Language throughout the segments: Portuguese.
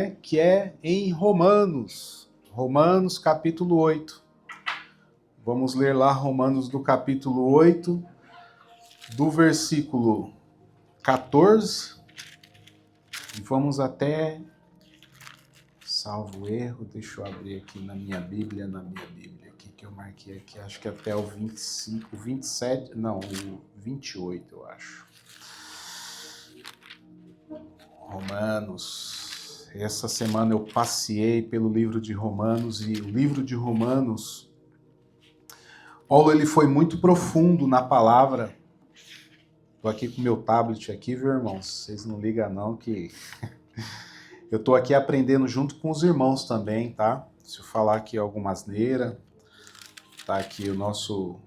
né, que é em Romanos. Romanos capítulo 8. Vamos ler lá Romanos do capítulo 8, do versículo 14, e vamos até, salvo erro, deixa eu abrir aqui na minha Bíblia aqui, que eu marquei aqui, acho que até o 25, 27, não, o 28, eu acho. Romanos. Essa semana eu passeei pelo livro de Romanos, e o livro de Romanos, Paulo, ele foi muito profundo na palavra. Tô aqui com o meu tablet aqui, viu, irmãos? Vocês não ligam não que eu tô aqui aprendendo junto com os irmãos também, tá? Se eu falar aqui alguma asneira, tá aqui o nosso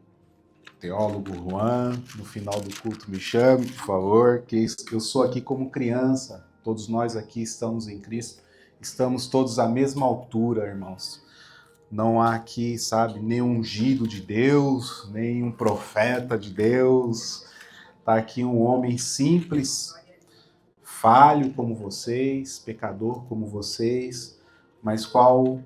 teólogo Juan, no final do culto me chame, por favor, que eu sou aqui como criança, todos nós aqui estamos em Cristo, estamos todos à mesma altura, irmãos. Não há aqui, sabe, nenhum ungido de Deus, nem um profeta de Deus. Está aqui um homem simples, falho como vocês, pecador como vocês, mas qual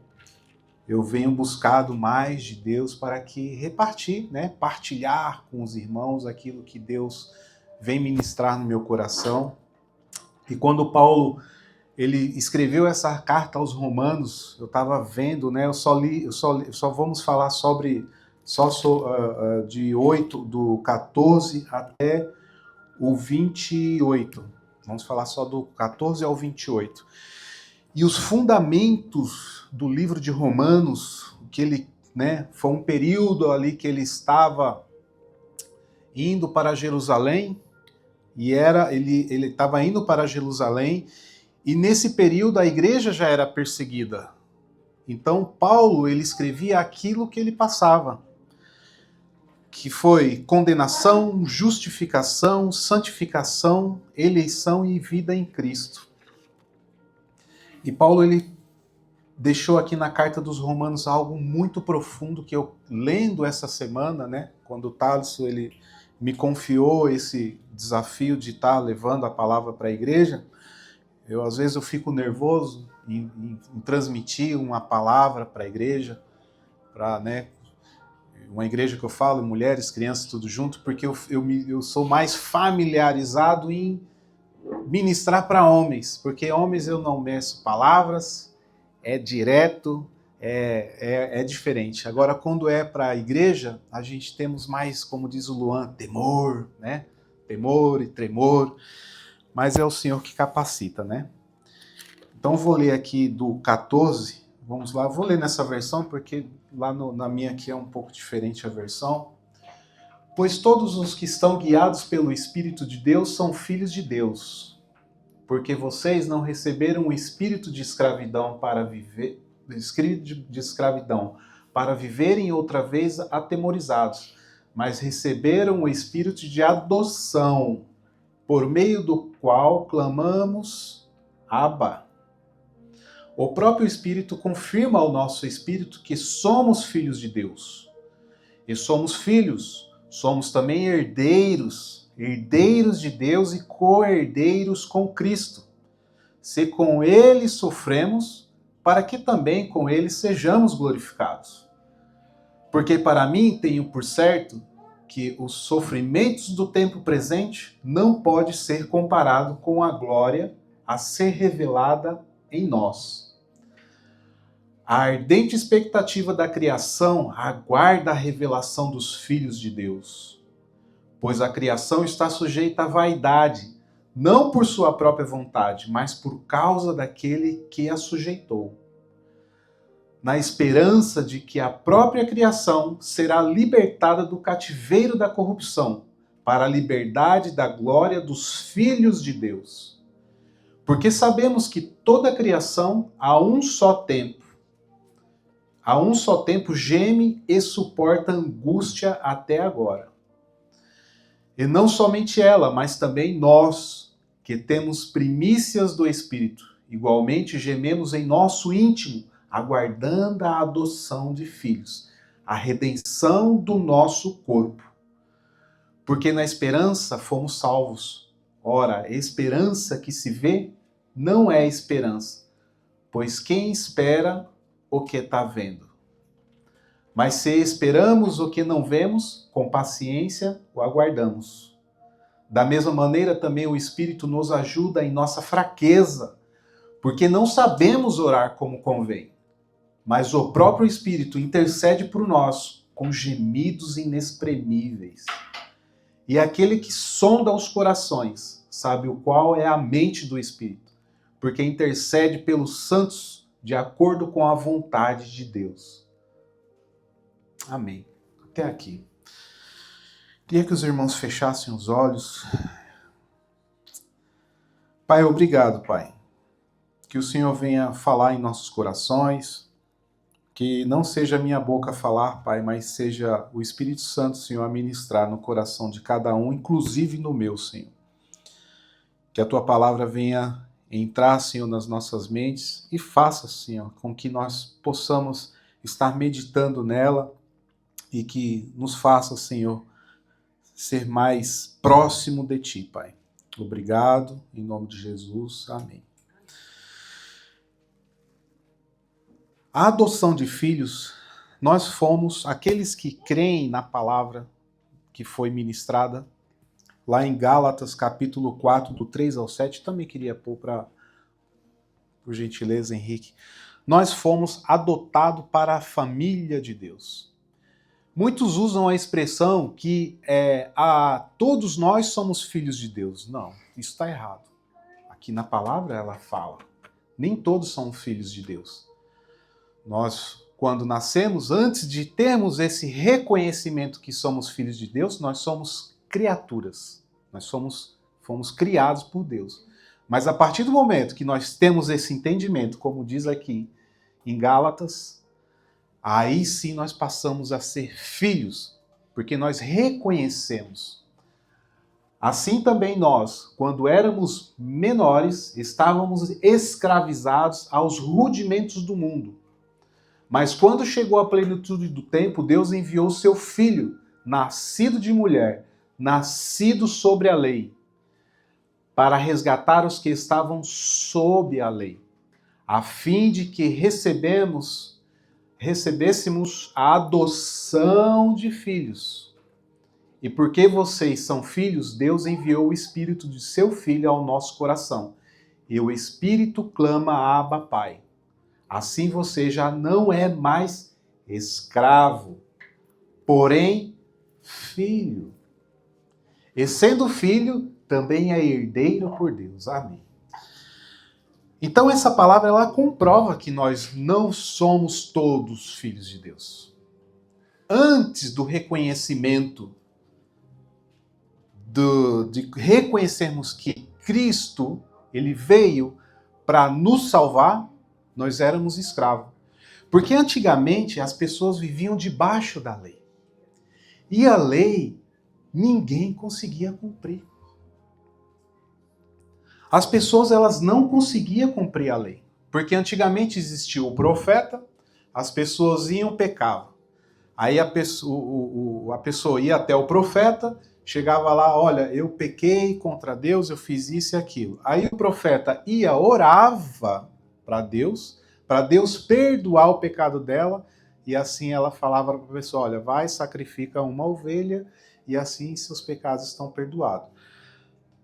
eu venho buscado mais de Deus para que repartir, né, partilhar com os irmãos aquilo que Deus vem ministrar no meu coração. E quando Paulo ele escreveu essa carta aos Romanos, eu estava vendo, né? Só vamos falar sobre de 8, do 14 até o 28. Vamos falar só do 14 ao 28. E os fundamentos do livro de Romanos, que ele, né, foi um período ali que ele estava indo para Jerusalém, e ele estava indo para Jerusalém. E nesse período a igreja já era perseguida. Então Paulo, ele escrevia aquilo que ele passava, que foi condenação, justificação, santificação, eleição e vida em Cristo. E Paulo, ele deixou aqui na carta dos Romanos algo muito profundo que eu, lendo essa semana, né, quando o Thaleson, ele me confiou esse desafio de estar levando a palavra para a igreja, às vezes eu fico nervoso em transmitir uma palavra para a igreja, para, né, uma igreja que eu falo, mulheres, crianças, tudo junto, porque eu sou mais familiarizado em ministrar para homens, porque homens eu não meço palavras, é direto, é diferente. Agora, quando é para a igreja, a gente temos mais, como diz o Luan, temor, né? Temor e tremor. Mas é o Senhor que capacita, né? Então vou ler aqui do 14, vamos lá, vou ler nessa versão, porque lá na minha aqui é um pouco diferente a versão. Pois todos os que estão guiados pelo Espírito de Deus são filhos de Deus, porque vocês não receberam o espírito de escravidão para viverem outra vez atemorizados, mas receberam o espírito de adoção, por meio do qual clamamos, Abba. O próprio Espírito confirma ao nosso espírito que somos filhos de Deus. E somos filhos, somos também herdeiros, herdeiros de Deus e co-herdeiros com Cristo. Se com Ele sofremos, para que também com Ele sejamos glorificados. Porque para mim tenho por certo que os sofrimentos do tempo presente não pode ser comparado com a glória a ser revelada em nós. A ardente expectativa da criação aguarda a revelação dos filhos de Deus, pois a criação está sujeita à vaidade, não por sua própria vontade, mas por causa daquele que a sujeitou, na esperança de que a própria criação será libertada do cativeiro da corrupção, para a liberdade da glória dos filhos de Deus. Porque sabemos que toda a criação, a um só tempo geme e suporta angústia até agora. E não somente ela, mas também nós, que temos primícias do Espírito, igualmente gememos em nosso íntimo, aguardando a adoção de filhos, a redenção do nosso corpo. Porque na esperança fomos salvos. Ora, a esperança que se vê não é esperança, Pois quem espera o que está vendo? Mas se esperamos o que não vemos, com paciência o aguardamos. Da mesma maneira, também o Espírito nos ajuda em nossa fraqueza, porque não sabemos orar como convém. Mas o próprio Espírito intercede por nós com gemidos inexprimíveis. E aquele que sonda os corações sabe o qual é a mente do Espírito, porque intercede pelos santos de acordo com a vontade de Deus. Amém. Até aqui. Queria que os irmãos fechassem os olhos. Pai, obrigado, Pai. Que o Senhor venha falar em nossos corações. Que não seja a minha boca a falar, Pai, mas seja o Espírito Santo, Senhor, a ministrar no coração de cada um, inclusive no meu, Senhor. Que a Tua palavra venha entrar, Senhor, nas nossas mentes e faça, Senhor, com que nós possamos estar meditando nela e que nos faça, Senhor, ser mais próximo de Ti, Pai. Obrigado, em nome de Jesus. Amém. A adoção de filhos, nós fomos aqueles que creem na palavra que foi ministrada, lá em Gálatas, capítulo 4, do 3 ao 7, também queria pôr por gentileza, Henrique. Nós fomos adotados para a família de Deus. Muitos usam a expressão que todos nós somos filhos de Deus. Não, isso está errado. Aqui na palavra ela fala, nem todos são filhos de Deus. Nós, quando nascemos, antes de termos esse reconhecimento que somos filhos de Deus, nós somos criaturas. Nós fomos criados por Deus. Mas a partir do momento que nós temos esse entendimento, como diz aqui em Gálatas, aí sim nós passamos a ser filhos, porque nós reconhecemos. Assim também nós, quando éramos menores, estávamos escravizados aos rudimentos do mundo. Mas quando chegou a plenitude do tempo, Deus enviou o seu Filho, nascido de mulher, nascido sobre a lei, para resgatar os que estavam sob a lei, a fim de que recebêssemos a adoção de filhos. E porque vocês são filhos, Deus enviou o Espírito de seu Filho ao nosso coração. E o Espírito clama, Abba, Pai. Assim você já não é mais escravo, porém filho. E sendo filho, também é herdeiro por Deus. Amém. Então essa palavra ela comprova que nós não somos todos filhos de Deus. Antes do reconhecimento, de reconhecermos que Cristo ele veio para nos salvar, nós éramos escravos. Porque antigamente as pessoas viviam debaixo da lei. E a lei ninguém conseguia cumprir. As pessoas elas não conseguiam cumprir a lei. Porque antigamente existia o profeta, as pessoas iam pecavam. Aí a pessoa ia até o profeta, chegava lá, olha, eu pequei contra Deus, eu fiz isso e aquilo. Aí o profeta ia, orava para Deus perdoar o pecado dela, e assim ela falava para a pessoa, olha, vai, sacrifica uma ovelha, e assim seus pecados estão perdoados.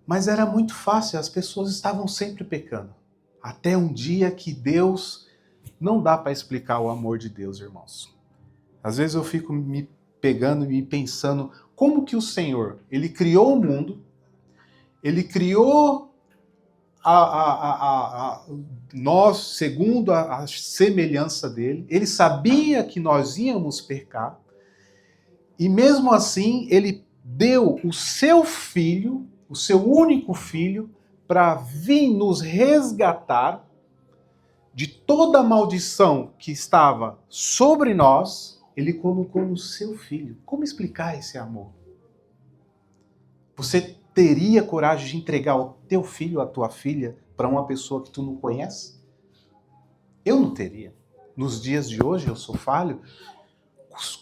Mas era muito fácil, as pessoas estavam sempre pecando. Até um dia que Deus, não dá para explicar o amor de Deus, irmãos. Às vezes eu fico me pegando e me pensando, como que o Senhor, ele criou o mundo, ele criou nós segundo a semelhança dele, ele sabia que nós íamos pecar, e mesmo assim ele deu o seu filho, o seu único filho, para vir nos resgatar de toda a maldição que estava sobre nós, ele colocou no seu filho. Como explicar esse amor? Você teria coragem de entregar o teu filho, a tua filha, para uma pessoa que tu não conhece? Eu não teria. Nos dias de hoje eu sou falho,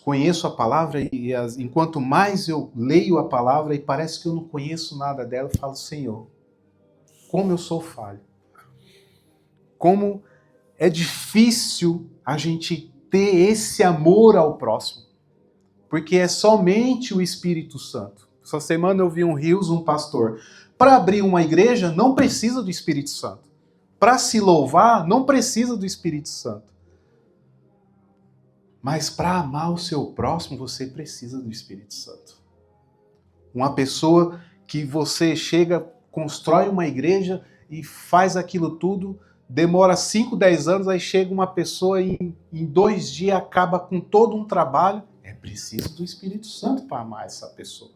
conheço a palavra e enquanto mais eu leio a palavra e parece que eu não conheço nada dela, eu falo, Senhor, como eu sou falho. Como é difícil a gente ter esse amor ao próximo, porque é somente o Espírito Santo. Essa semana eu vi um pastor. Para abrir uma igreja, não precisa do Espírito Santo. Para se louvar, não precisa do Espírito Santo. Mas para amar o seu próximo, você precisa do Espírito Santo. Uma pessoa que você chega, constrói uma igreja e faz aquilo tudo, demora 5, 10 anos, aí chega uma pessoa e em 2 dias acaba com todo um trabalho. É preciso do Espírito Santo para amar essa pessoa.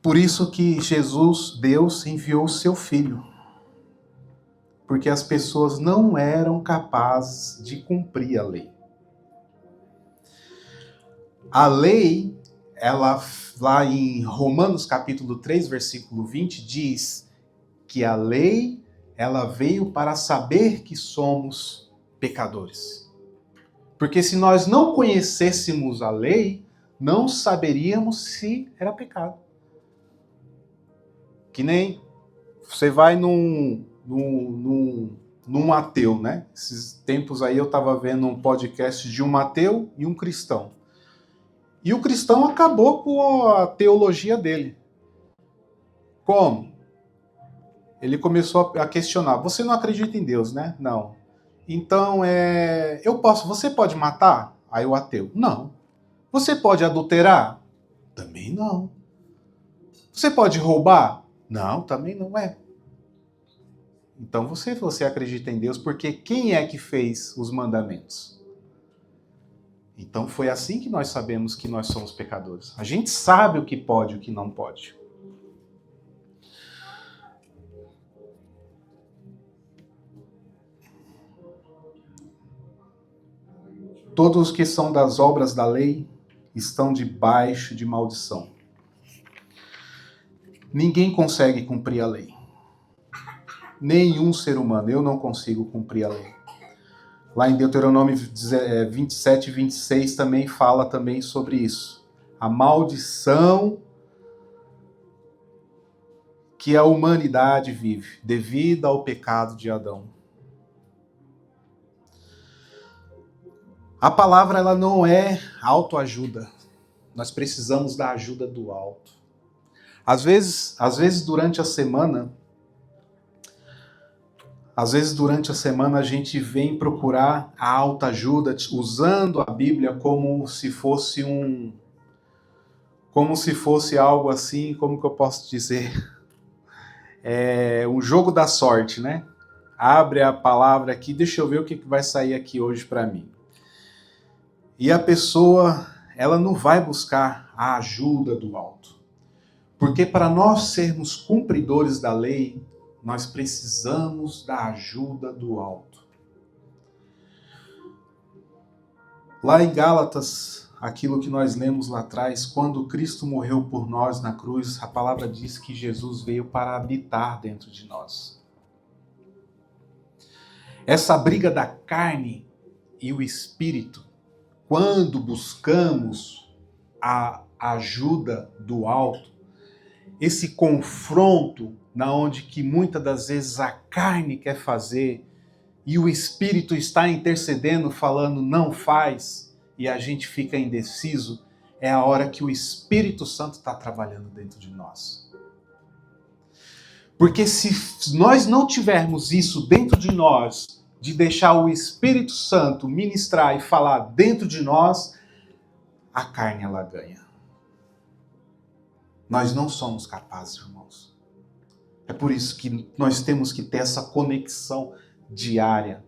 Por isso que Jesus, Deus, enviou o seu Filho. Porque as pessoas não eram capazes de cumprir a lei. A lei, ela lá em Romanos capítulo 3, versículo 20, diz que a lei, ela veio para saber que somos pecadores. Porque se nós não conhecêssemos a lei, não saberíamos se era pecado. Que nem você vai num ateu, né? Esses tempos aí eu estava vendo um podcast de um ateu e um cristão. E o cristão acabou com a teologia dele. Como? Ele começou a questionar. Você não acredita em Deus, né? Não. Então, você pode matar? Aí o ateu, não. Você pode adulterar? Também não. Você pode roubar? Não, também não é. Então você acredita em Deus porque quem é que fez os mandamentos? Então foi assim que nós sabemos que nós somos pecadores. A gente sabe o que pode e o que não pode. Todos os que são das obras da lei estão debaixo de maldição. Ninguém consegue cumprir a lei. Nenhum ser humano. Eu não consigo cumprir a lei. Lá em Deuteronômio 27 e 26 também fala também sobre isso. A maldição que a humanidade vive devido ao pecado de Adão. A palavra ela não é autoajuda. Nós precisamos da ajuda do alto. Às vezes durante a semana a gente vem procurar a autoajuda usando a Bíblia como se fosse algo assim, como que eu posso dizer? Um jogo da sorte, né? Abre a palavra aqui, deixa eu ver o que vai sair aqui hoje para mim. E a pessoa, ela não vai buscar a ajuda do alto. Porque para nós sermos cumpridores da lei, nós precisamos da ajuda do alto. Lá em Gálatas, aquilo que nós lemos lá atrás, quando Cristo morreu por nós na cruz, a palavra diz que Jesus veio para habitar dentro de nós. Essa briga da carne e o espírito, quando buscamos a ajuda do alto, esse confronto na onde que muitas das vezes a carne quer fazer e o espírito está intercedendo, falando não faz, e a gente fica indeciso, é a hora que o Espírito Santo está trabalhando dentro de nós. Porque se nós não tivermos isso dentro de nós, de deixar o Espírito Santo ministrar e falar dentro de nós, a carne ela ganha. Nós não somos capazes, irmãos. É por isso que nós temos que ter essa conexão diária,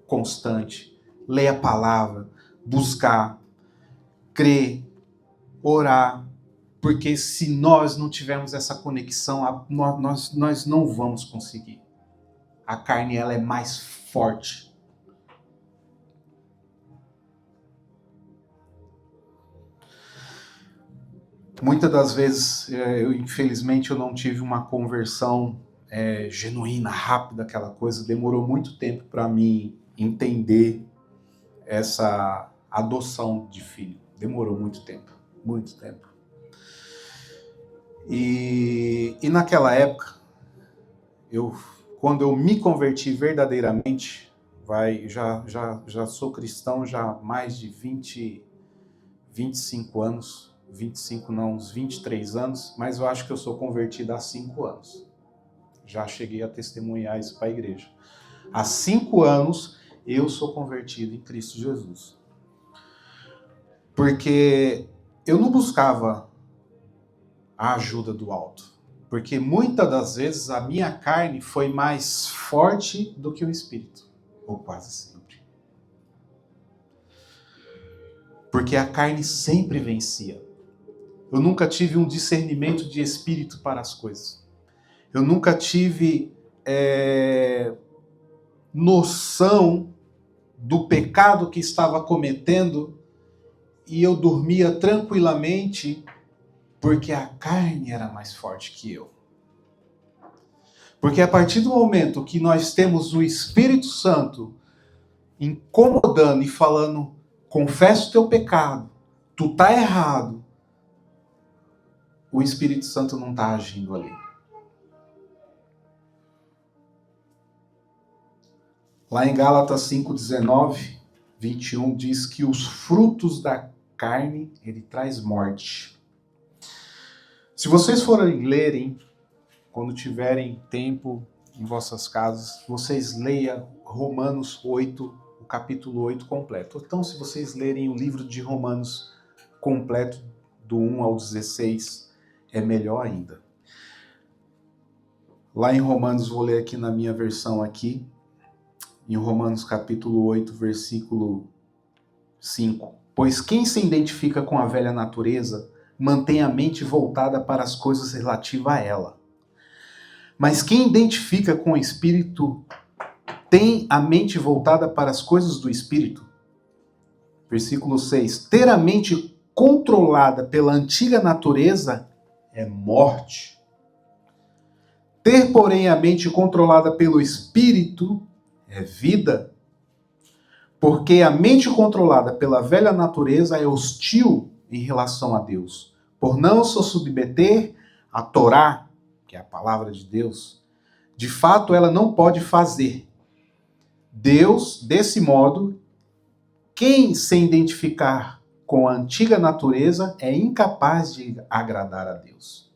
constante. Ler a palavra, buscar, crer, orar. Porque se nós não tivermos essa conexão, nós não vamos conseguir. A carne ela é mais forte. Muitas das vezes, infelizmente, eu não tive uma conversão genuína, rápida, aquela coisa. Demorou muito tempo para mim entender essa adoção de filho. Demorou muito tempo, muito tempo. E naquela época, quando eu me converti verdadeiramente, já sou cristão já há mais de 25 anos, 25 não, uns 23 anos, mas eu acho que eu sou convertido há 5 anos. Já cheguei a testemunhar isso para a igreja. Há 5 anos eu sou convertido em Cristo Jesus. Porque eu não buscava a ajuda do alto. Porque muitas das vezes a minha carne foi mais forte do que o espírito. Ou quase sempre. Porque a carne sempre vencia. Eu nunca tive um discernimento de espírito para as coisas. Eu nunca tive noção do pecado que estava cometendo e eu dormia tranquilamente porque a carne era mais forte que eu. Porque a partir do momento que nós temos o Espírito Santo incomodando e falando, confessa o teu pecado, tu tá errado, o Espírito Santo não tá agindo ali. Lá em Gálatas 5:19, 21, diz que os frutos da carne, ele traz morte. Se vocês forem lerem, quando tiverem tempo em vossas casas, vocês leiam Romanos 8, o capítulo 8 completo. Então, se vocês lerem o livro de Romanos completo, do 1 ao 16, é melhor ainda. Lá em Romanos, vou ler aqui na minha versão aqui, em Romanos capítulo 8, versículo 5. Pois quem se identifica com a velha natureza mantém a mente voltada para as coisas relativas a ela. Mas quem identifica com o Espírito tem a mente voltada para as coisas do Espírito. Versículo 6. Ter a mente controlada pela antiga natureza é morte. Ter, porém, a mente controlada pelo Espírito é vida. Porque a mente controlada pela velha natureza é hostil em relação a Deus, por não se submeter à Torá, que é a palavra de Deus. De fato, ela não pode fazer. Deus, desse modo, quem se identificar com a antiga natureza é incapaz de agradar a Deus.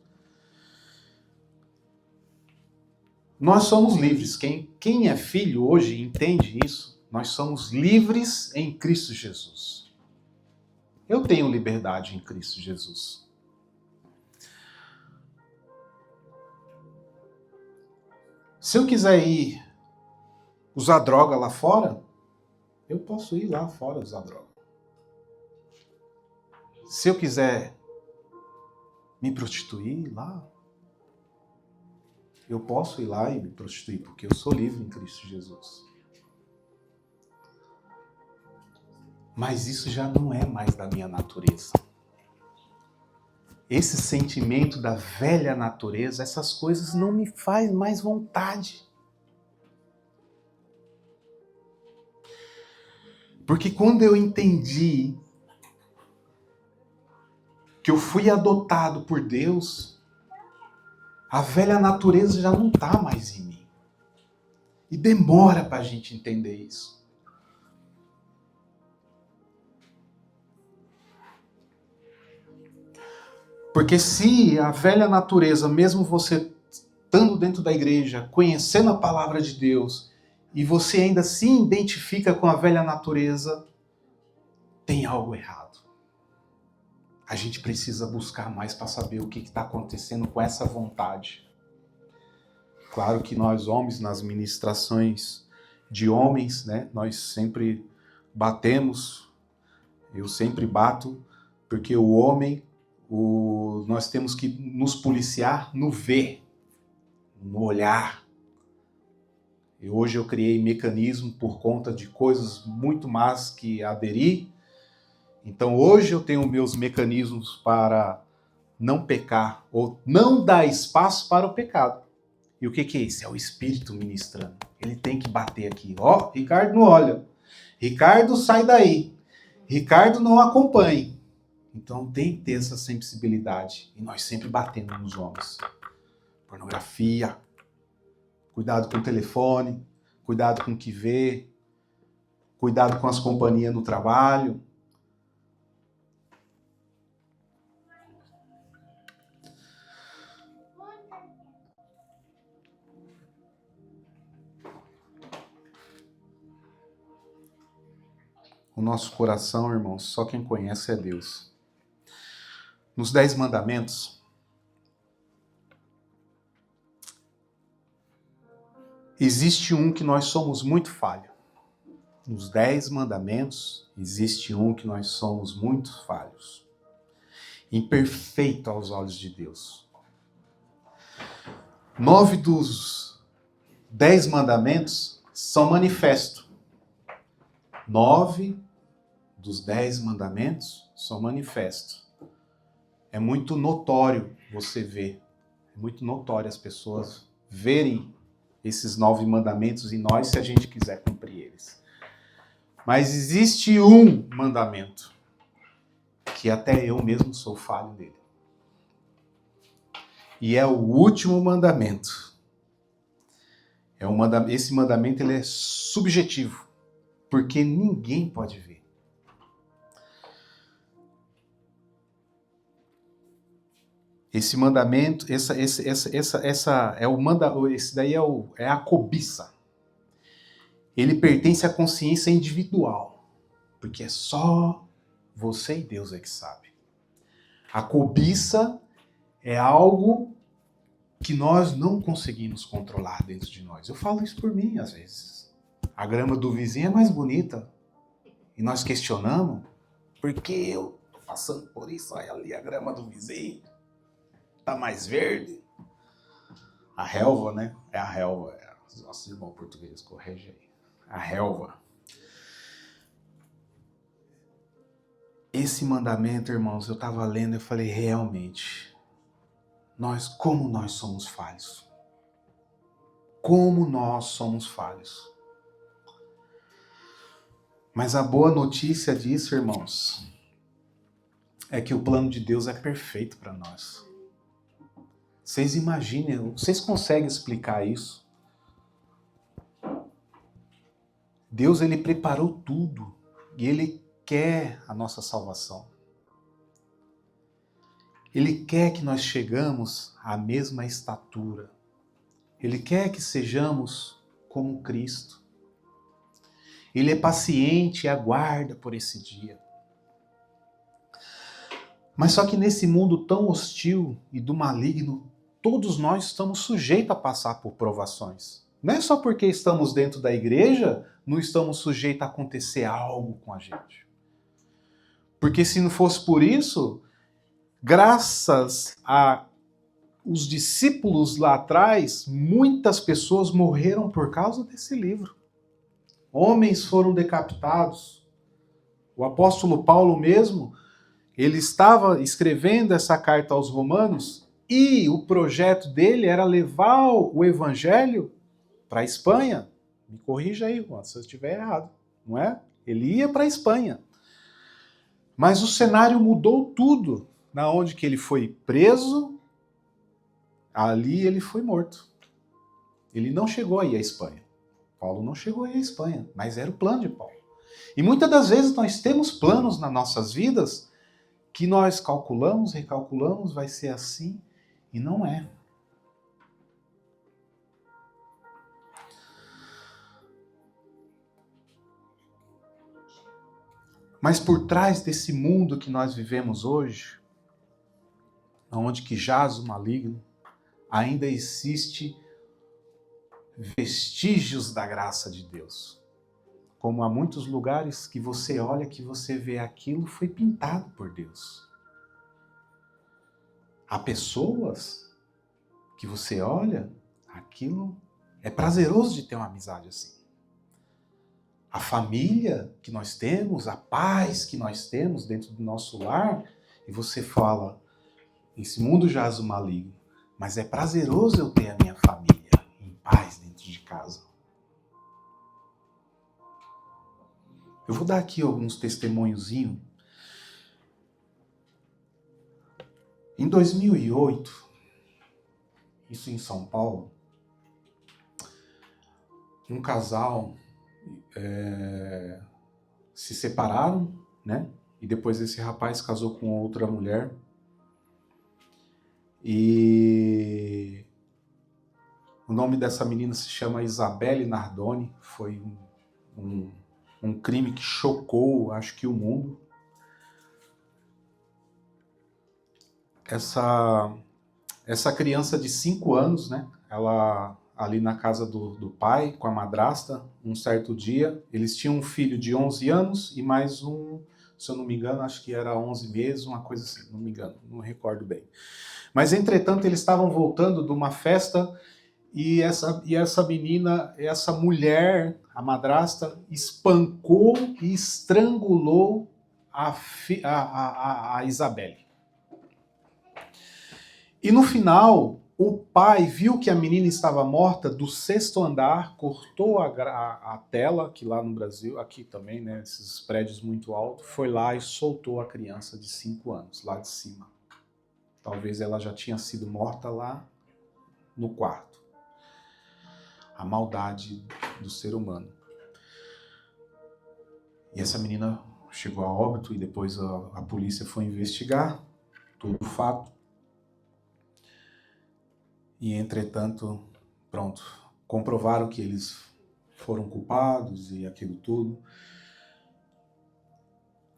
Nós somos livres. Quem é filho hoje entende isso. Nós somos livres em Cristo Jesus. Eu tenho liberdade em Cristo Jesus. Se eu quiser ir usar droga lá fora, eu posso ir lá fora usar droga. Se eu quiser me prostituir lá, eu posso ir lá e me prostituir, porque eu sou livre em Cristo Jesus. Mas isso já não é mais da minha natureza. Esse sentimento da velha natureza, essas coisas não me faz mais vontade. Porque quando eu entendi que eu fui adotado por Deus, a velha natureza já não está mais em mim. E demora para a gente entender isso. Porque se a velha natureza, mesmo você estando dentro da igreja, conhecendo a palavra de Deus, e você ainda se identifica com a velha natureza, tem algo errado. A gente precisa buscar mais para saber o que está acontecendo com essa vontade. Claro que nós homens, nas ministrações de homens, né, nós sempre batemos, eu sempre bato, porque o homem, nós temos que nos policiar no ver, no olhar. E hoje eu criei mecanismo por conta de coisas muito más que aderi. Então hoje eu tenho meus mecanismos para não pecar, ou não dar espaço para o pecado. E o que é isso? É o Espírito ministrando. Ele tem que bater aqui. Ó, Ricardo não olha. Ricardo sai daí. Ricardo não acompanhe. Então tem que ter essa sensibilidade. E nós sempre batendo nos homens. Pornografia. Cuidado com o telefone, cuidado com o que vê, cuidado com as companhias no trabalho. O nosso coração, irmãos, só quem conhece é Deus. Nos 10 mandamentos, existe um que nós somos muito falhos. Nos 10 mandamentos, existe um que nós somos muito falhos. Imperfeito aos olhos de Deus. 9 dos 10 mandamentos são manifesto. 9 dos 10 mandamentos são manifesto. É muito notório você ver. É muito notório as pessoas verem esses 9 mandamentos em nós se a gente quiser cumprir eles. Mas existe um mandamento que até eu mesmo sou falho dele. E é o último mandamento. Esse mandamento ele é subjetivo, porque ninguém pode ver. Esse mandamento, esse daí é a cobiça. Ele pertence à consciência individual, porque é só você e Deus é que sabe. A cobiça é algo que nós não conseguimos controlar dentro de nós. Eu falo isso por mim, às vezes. A grama do vizinho é mais bonita. E nós questionamos, por que eu tô passando por isso? Olha ali a grama do vizinho. Tá mais verde. A relva, né? É a relva. Nossa, irmão português, corrige aí. A relva. Esse mandamento, irmãos, eu tava lendo e falei, realmente, como nós somos falhos. Como nós somos falhos. Mas a boa notícia disso, irmãos, é que o plano de Deus é perfeito para nós. Vocês imaginem, vocês conseguem explicar isso? Deus, ele preparou tudo e ele quer a nossa salvação. Ele quer que nós chegamos à mesma estatura. Ele quer que sejamos como Cristo. Ele é paciente e aguarda por esse dia. Mas só que nesse mundo tão hostil e do maligno, todos nós estamos sujeitos a passar por provações. Não é só porque estamos dentro da igreja, não estamos sujeitos a acontecer algo com a gente. Porque se não fosse por isso, graças a os discípulos lá atrás, muitas pessoas morreram por causa desse livro. Homens foram decapitados. O apóstolo Paulo mesmo, ele estava escrevendo essa carta aos Romanos e o projeto dele era levar o evangelho para a Espanha. Me corrija aí, Juan, se eu estiver errado, não é? Ele ia para a Espanha. Mas o cenário mudou tudo. Na onde que ele foi preso, ali ele foi morto. Ele não chegou aí à Espanha. Paulo não chegou aí à Espanha, mas era o plano de Paulo. E muitas das vezes nós temos planos nas nossas vidas que nós calculamos, recalculamos, vai ser assim, e não é. Mas por trás desse mundo que nós vivemos hoje, onde que jaz o maligno, ainda existe vestígios da graça de Deus. Como há muitos lugares que você olha, que você vê aquilo foi pintado por Deus. Há pessoas que você olha, aquilo é prazeroso de ter uma amizade assim. A família que nós temos, a paz que nós temos dentro do nosso lar, e você fala, esse mundo jaz o maligno, mas é prazeroso eu ter a minha família em paz dentro de casa. Eu vou dar aqui alguns testemunhozinhos. Em 2008, isso em São Paulo, um casal se separaram, né? E depois esse rapaz casou com outra mulher. E o nome dessa menina se chama Isabelle Nardoni. Foi um crime que chocou, acho que, o mundo. Essa criança de 5 anos, né? Ela ali na casa do pai, com a madrasta, um certo dia, eles tinham um filho de 11 anos e mais um, se eu não me engano, acho que era 11 meses, uma coisa assim, não me engano, não recordo bem. Mas, entretanto, eles estavam voltando de uma festa e essa menina, essa mulher, a madrasta, espancou e estrangulou a Isabelle. E no final, o pai viu que a menina estava morta do 6º andar, cortou a tela, que lá no Brasil, aqui também, né, esses prédios muito altos, foi lá e soltou a criança de 5 anos, lá de cima. Talvez ela já tinha sido morta lá no quarto. A maldade do ser humano. E essa menina chegou a óbito e depois a polícia foi investigar todo o fato. E, entretanto, pronto, comprovaram que eles foram culpados e aquilo tudo.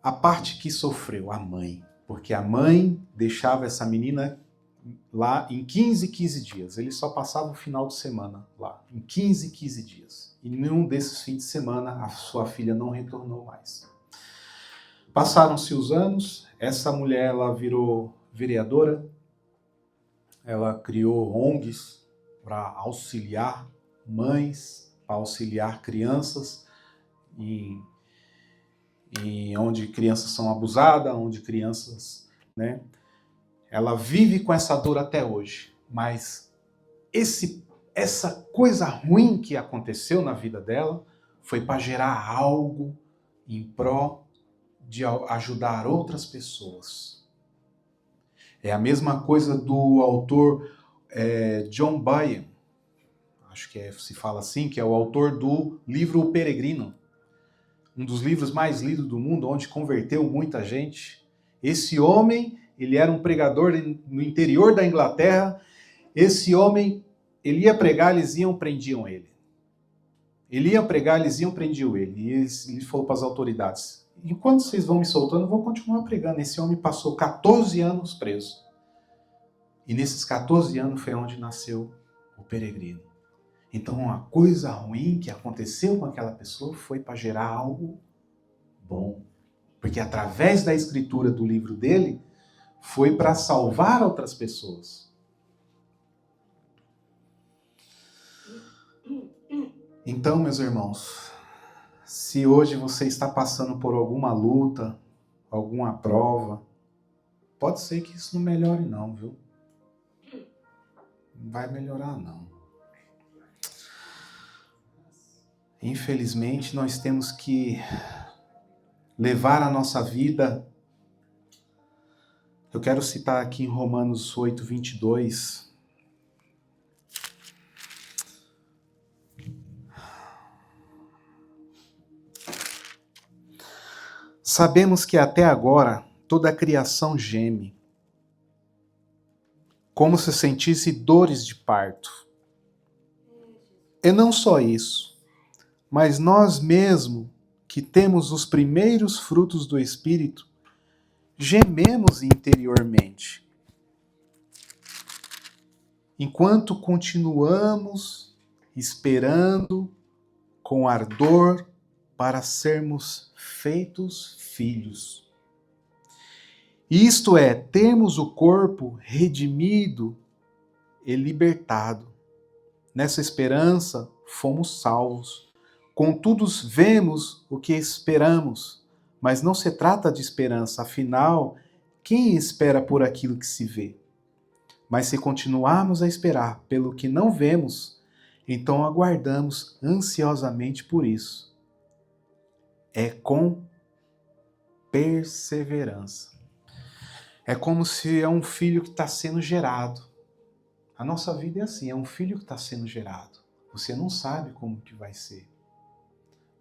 A parte que sofreu, a mãe, porque a mãe deixava essa menina lá em 15 dias. Eles só passavam o final de semana lá, em 15 dias. E nenhum desses fins de semana a sua filha não retornou mais. Passaram-se os anos, essa mulher ela virou vereadora, ela criou ONGs para auxiliar mães, para auxiliar crianças em onde crianças são abusadas, onde crianças, né? Ela vive com essa dor até hoje, mas essa coisa ruim que aconteceu na vida dela foi para gerar algo em pró de ajudar outras pessoas. É a mesma coisa do autor John Bunyan, acho que se fala assim, que é o autor do livro O Peregrino, um dos livros mais lidos do mundo, onde converteu muita gente. Esse homem, ele era um pregador no interior da Inglaterra. Esse homem, ele ia pregar, eles iam prendiam ele. Ele ia pregar, eles iam prendiam ele. E ele falou para as autoridades: enquanto vocês vão me soltando, eu vou continuar pregando. Esse homem passou 14 anos preso. E nesses 14 anos foi onde nasceu o Peregrino. Então, uma coisa ruim que aconteceu com aquela pessoa foi para gerar algo bom. Porque através da escritura do livro dele, foi para salvar outras pessoas. Então, meus irmãos, se hoje você está passando por alguma luta, alguma prova, pode ser que isso não melhore não, viu? Não vai melhorar não. Infelizmente, nós temos que levar a nossa vida. Eu quero citar aqui em Romanos 8, 22. Sabemos que até agora toda a criação geme, como se sentisse dores de parto. E não só isso, mas nós mesmos, que temos os primeiros frutos do Espírito, gememos interiormente, enquanto continuamos esperando com ardor para sermos feitos filhos. Isto é, termos o corpo redimido e libertado. Nessa esperança fomos salvos. Contudo, vemos o que esperamos, mas não se trata de esperança, afinal, quem espera por aquilo que se vê? Mas se continuarmos a esperar pelo que não vemos, então aguardamos ansiosamente por isso. É com perseverança. É como se é um filho que está sendo gerado. A nossa vida é assim, é um filho que está sendo gerado. Você não sabe como que vai ser.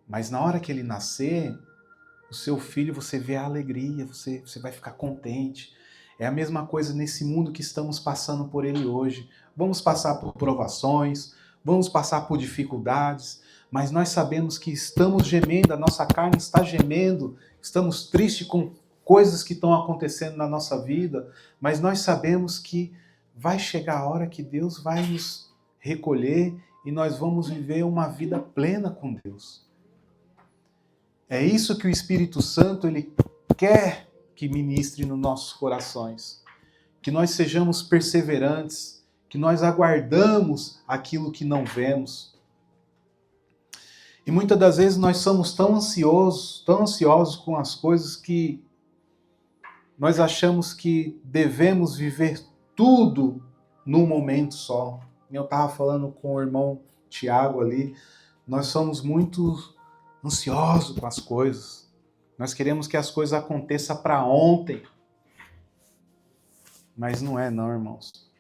Mas na hora que ele nascer, o seu filho, você vê a alegria, você vai ficar contente. É a mesma coisa nesse mundo que estamos passando por ele hoje. Vamos passar por provações, vamos passar por dificuldades, mas nós sabemos que estamos gemendo, a nossa carne está gemendo, estamos tristes com coisas que estão acontecendo na nossa vida, mas nós sabemos que vai chegar a hora que Deus vai nos recolher e nós vamos viver uma vida plena com Deus. É isso que o Espírito Santo ele quer que ministre nos nossos corações. Que nós sejamos perseverantes, que nós aguardamos aquilo que não vemos. E muitas das vezes nós somos tão ansiosos com as coisas que nós achamos que devemos viver tudo num momento só. Eu estava falando com o irmão Tiago ali, nós somos muito ansiosos com as coisas. Nós queremos que as coisas aconteçam para ontem. Mas não é não, irmãos.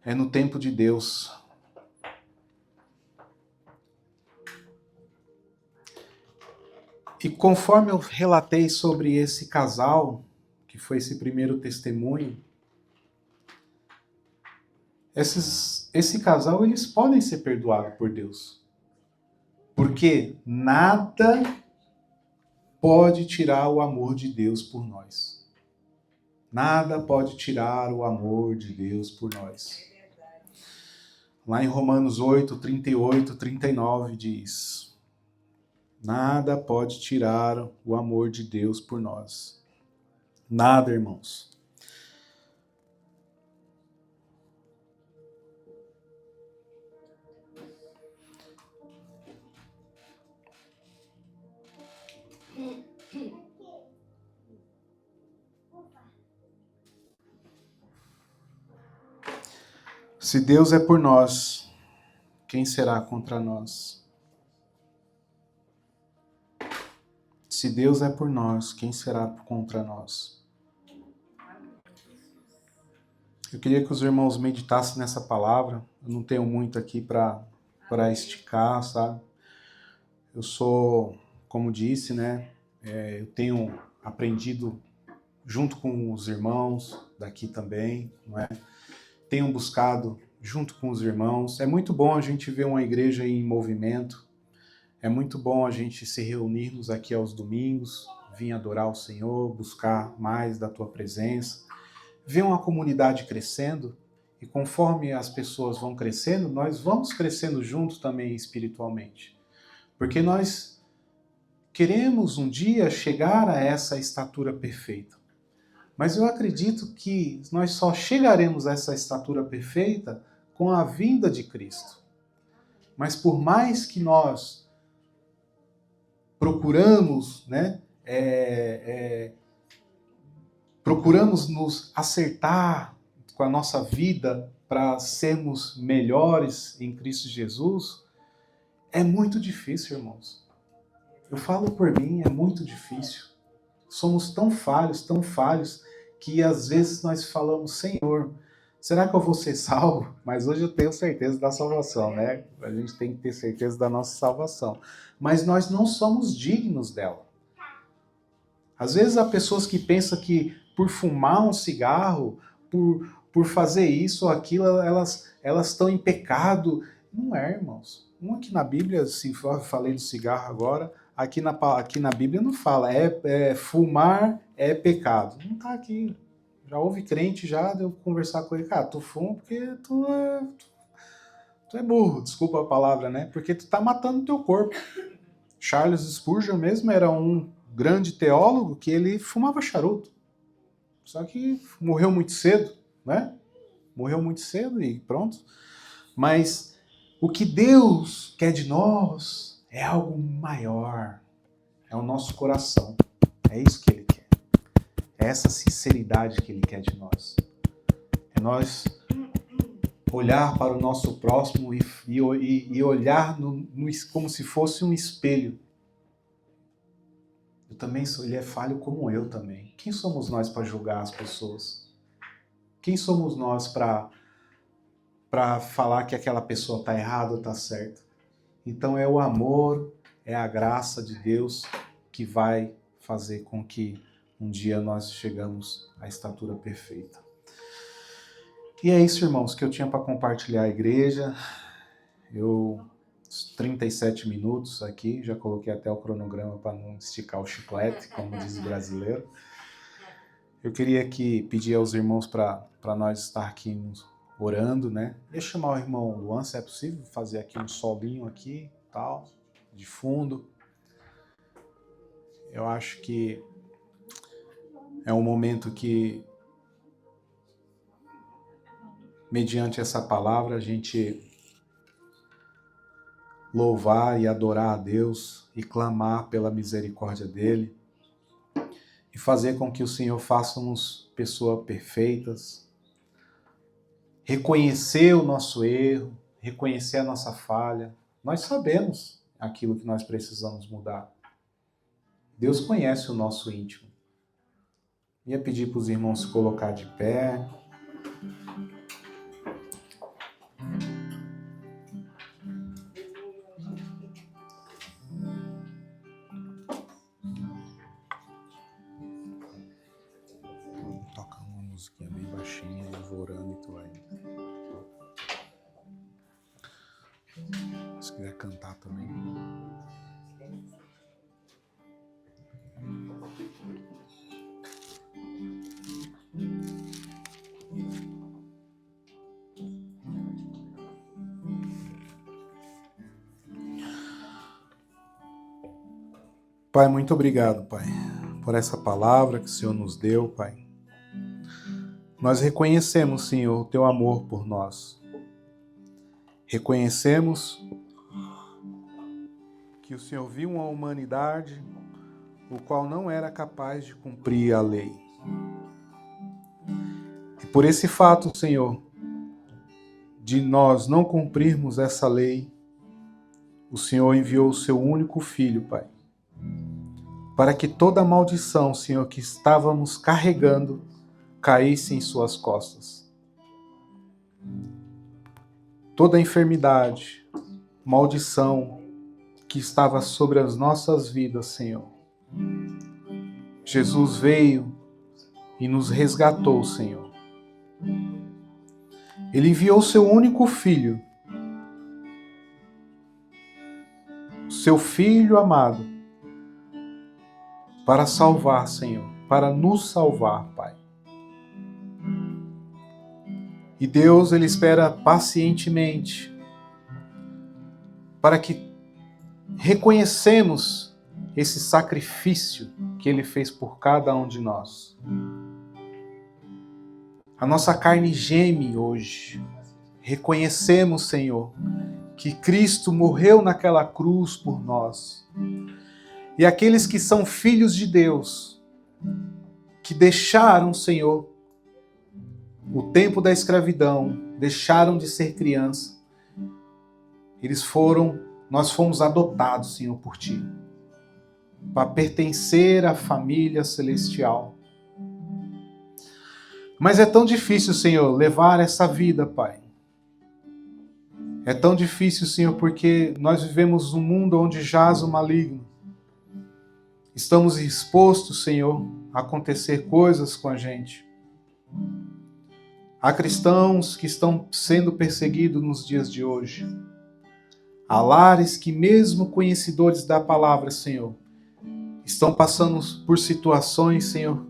É no tempo de Deus. E conforme eu relatei sobre esse casal, que foi esse primeiro testemunho, esse casal, eles podem ser perdoados por Deus. Porque nada pode tirar o amor de Deus por nós. Nada pode tirar o amor de Deus por nós. Lá em Romanos 8, 38, 39 diz: nada pode tirar o amor de Deus por nós. Nada, irmãos. Se Deus é por nós, quem será contra nós? Se Deus é por nós, quem será contra nós? Eu queria que os irmãos meditassem nessa palavra. Eu não tenho muito aqui para esticar, sabe? Eu sou, como disse, né? Eu tenho aprendido junto com os irmãos daqui também, não é? Tenho buscado junto com os irmãos. É muito bom a gente ver uma igreja em movimento. É muito bom a gente se reunirmos aqui aos domingos, vir adorar o Senhor, buscar mais da tua presença, ver uma comunidade crescendo, e conforme as pessoas vão crescendo, nós vamos crescendo juntos também espiritualmente. Porque nós queremos um dia chegar a essa estatura perfeita. Mas eu acredito que nós só chegaremos a essa estatura perfeita com a vinda de Cristo. Mas por mais que nós procuramos, né, procuramos nos acertar com a nossa vida para sermos melhores em Cristo Jesus, é muito difícil, irmãos. Eu falo por mim, é muito difícil. Somos tão falhos, que às vezes nós falamos: Senhor, será que eu vou ser salvo? Mas hoje eu tenho certeza da salvação, né? A gente tem que ter certeza da nossa salvação. Mas nós não somos dignos dela. Às vezes há pessoas que pensam que por fumar um cigarro, por fazer isso ou aquilo, elas estão em pecado. Não é, irmãos. Aqui na Bíblia, se falei do cigarro agora, aqui na Bíblia não fala, fumar é pecado. Não está aqui. Já houve crente, já deu conversar com ele, cara, tu fuma porque tu é burro, desculpa a palavra, né? Porque tu tá matando o teu corpo. Charles Spurgeon mesmo era um grande teólogo que ele fumava charuto. Só que morreu muito cedo, né? Morreu muito cedo e pronto. Mas o que Deus quer de nós é algo maior. É o nosso coração. É isso que Ele quer. É essa sinceridade que Ele quer de nós. É nós olhar para o nosso próximo e olhar como se fosse um espelho. Eu também sou, ele é falho como eu também. Quem somos nós para julgar as pessoas? Quem somos nós para para falar que aquela pessoa está errada ou está certa. Então é o amor, é a graça de Deus que vai fazer com que um dia nós chegamos à estatura perfeita. E é isso, irmãos, que eu tinha para compartilhar a igreja. 37 minutos aqui, já coloquei até o cronograma para não esticar o chiclete, como diz o brasileiro. Eu queria aqui pedir aos irmãos para nós estar aqui orando, né? Deixa eu chamar o irmão Luan, se é possível, fazer aqui um solinho aqui, tal, de fundo. Eu acho que é um momento que, mediante essa palavra, a gente louvar e adorar a Deus e clamar pela misericórdia dele e fazer com que o Senhor faça-nos pessoas perfeitas, reconhecer o nosso erro, reconhecer a nossa falha. Nós sabemos aquilo que nós precisamos mudar. Deus conhece o nosso íntimo. Ia pedir para os irmãos se colocar de pé. Toca uma musiquinha bem baixinha, eu vou orando e tu vai. Se quiser cantar também. Pai, muito obrigado, Pai, por essa palavra que o Senhor nos deu, Pai. Nós reconhecemos, Senhor, o Teu amor por nós. Reconhecemos que o Senhor viu uma humanidade o qual não era capaz de cumprir a lei. E por esse fato, Senhor, de nós não cumprirmos essa lei, o Senhor enviou o Seu único Filho, Pai, para que toda a maldição, Senhor, que estávamos carregando, caísse em Suas costas. Toda a enfermidade, maldição que estava sobre as nossas vidas, Senhor. Jesus veio e nos resgatou, Senhor. Ele enviou o Seu único Filho, Seu Filho amado, para salvar, Senhor, para nos salvar, Pai. E Deus, Ele espera pacientemente para que reconhecemos esse sacrifício que Ele fez por cada um de nós. A nossa carne geme hoje. Reconhecemos, Senhor, que Cristo morreu naquela cruz por nós. E aqueles que são filhos de Deus, que deixaram, Senhor, o tempo da escravidão, deixaram de ser criança, nós fomos adotados, Senhor, por Ti, para pertencer à família celestial. Mas é tão difícil, Senhor, levar essa vida, Pai. É tão difícil, Senhor, porque nós vivemos num mundo onde jaz o maligno. Estamos expostos, Senhor, a acontecer coisas com a gente. Há cristãos que estão sendo perseguidos nos dias de hoje. Há lares que, mesmo conhecedores da palavra, Senhor, estão passando por situações, Senhor,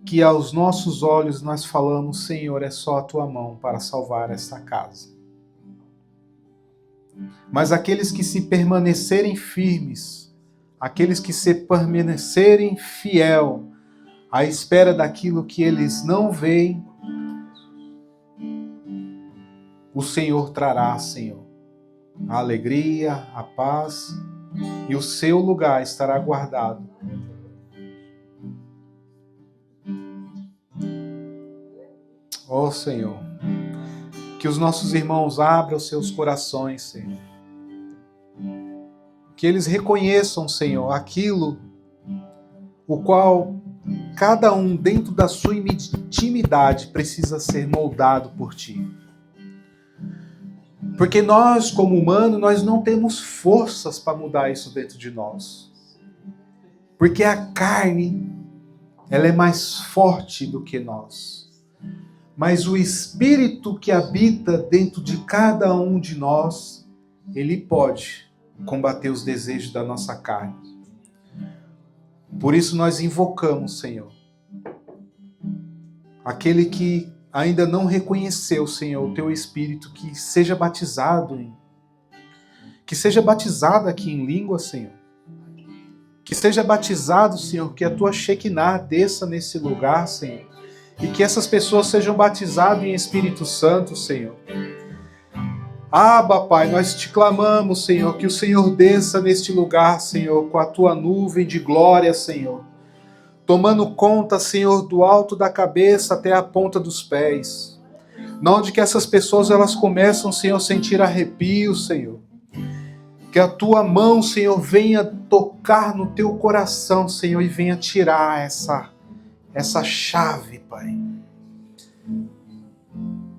que aos nossos olhos nós falamos, Senhor, é só a Tua mão para salvar esta casa. Mas aqueles que se permanecerem firmes, aqueles que se permanecerem fiel à espera daquilo que eles não veem, o Senhor trará, Senhor, a alegria, a paz, e o seu lugar estará guardado. Ó Senhor, que os nossos irmãos abram os seus corações, Senhor. Que eles reconheçam, Senhor, aquilo o qual cada um dentro da sua intimidade precisa ser moldado por Ti. Porque nós, como humanos, nós não temos forças para mudar isso dentro de nós. Porque a carne, ela é mais forte do que nós. Mas o Espírito que habita dentro de cada um de nós, ele pode combater os desejos da nossa carne. Por isso nós invocamos, Senhor, aquele que ainda não reconheceu, Senhor, o Teu Espírito, que seja batizado aqui em língua, Senhor. Que seja batizado, Senhor, que a Tua Shekinah desça nesse lugar, Senhor. E que essas pessoas sejam batizadas em Espírito Santo, Senhor. Abba, Pai, nós te clamamos, Senhor, que o Senhor desça neste lugar, Senhor, com a Tua nuvem de glória, Senhor. Tomando conta, Senhor, do alto da cabeça até a ponta dos pés. Onde que essas pessoas elas começam, Senhor, a sentir arrepios, Senhor. Que a Tua mão, Senhor, venha tocar no teu coração, Senhor, e venha tirar essa chave, Pai.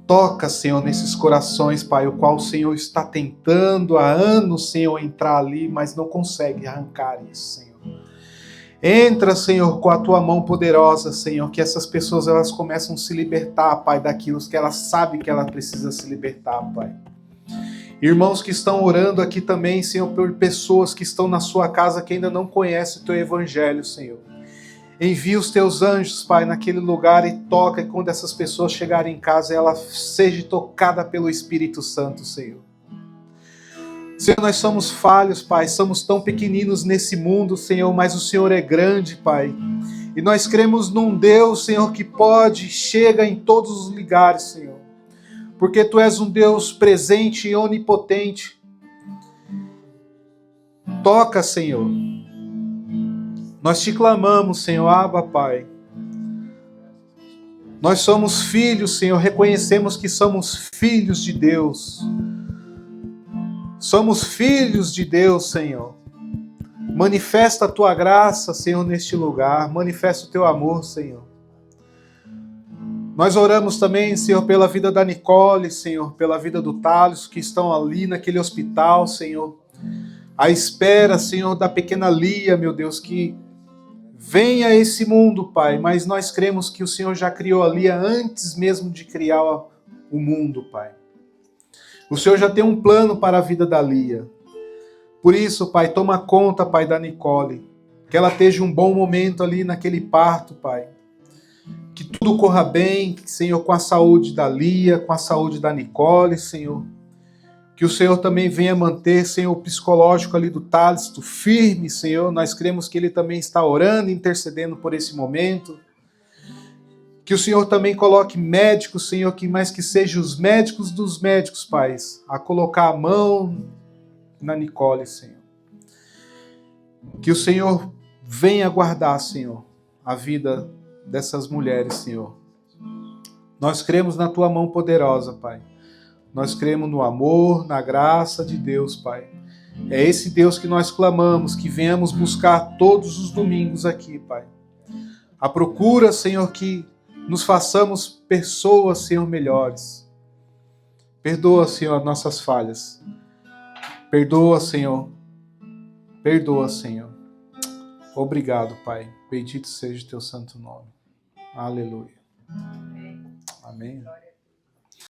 Toca, Senhor, nesses corações, Pai, o qual o Senhor está tentando há anos, Senhor, entrar ali, mas não consegue arrancar isso, Senhor. Entra, Senhor, com a Tua mão poderosa, Senhor, que essas pessoas elas começam a se libertar, Pai, daquilo que elas sabem que ela precisa se libertar, Pai. Irmãos que estão orando aqui também, Senhor, por pessoas que estão na sua casa que ainda não conhecem o Teu Evangelho, Senhor. Envia os Teus anjos, Pai, naquele lugar e toca, e quando essas pessoas chegarem em casa, ela seja tocada pelo Espírito Santo, Senhor. Senhor, nós somos falhos, Pai, somos tão pequeninos nesse mundo, Senhor, mas o Senhor é grande, Pai. E nós cremos num Deus, Senhor, que pode, chega em todos os lugares, Senhor. Porque Tu és um Deus presente e onipotente. Toca, Senhor. Nós te clamamos, Senhor, Abba, Pai. Nós somos filhos, Senhor, reconhecemos que somos filhos de Deus. Somos filhos de Deus, Senhor. Manifesta a Tua graça, Senhor, neste lugar. Manifesta o Teu amor, Senhor. Nós oramos também, Senhor, pela vida da Nicole, Senhor, pela vida do Thales, que estão ali naquele hospital, Senhor. À espera, Senhor, da pequena Lia, meu Deus, que venha a esse mundo, Pai, mas nós cremos que o Senhor já criou a Lia antes mesmo de criar o mundo, Pai. O Senhor já tem um plano para a vida da Lia. Por isso, Pai, toma conta, Pai, da Nicole. Que ela esteja um bom momento ali naquele parto, Pai. Que tudo corra bem, Senhor, com a saúde da Lia, com a saúde da Nicole, Senhor. Que o Senhor também venha manter, Senhor, o psicológico ali do Thales, firme, Senhor. Nós cremos que ele também está orando, intercedendo por esse momento. Que o Senhor também coloque médicos, Senhor, que mais que sejam os médicos dos médicos, Pai, a colocar a mão na Nicole, Senhor. Que o Senhor venha guardar, Senhor, a vida dessas mulheres, Senhor. Nós cremos na Tua mão poderosa, Pai. Nós cremos no amor, na graça de Deus, Pai. É esse Deus que nós clamamos, que venhamos buscar todos os domingos aqui, Pai. A procura, Senhor, que nos façamos pessoas, Senhor, melhores. Perdoa, Senhor, as nossas falhas. Perdoa, Senhor. Perdoa, Senhor. Obrigado, Pai. Bendito seja o Teu santo nome. Aleluia. Amém.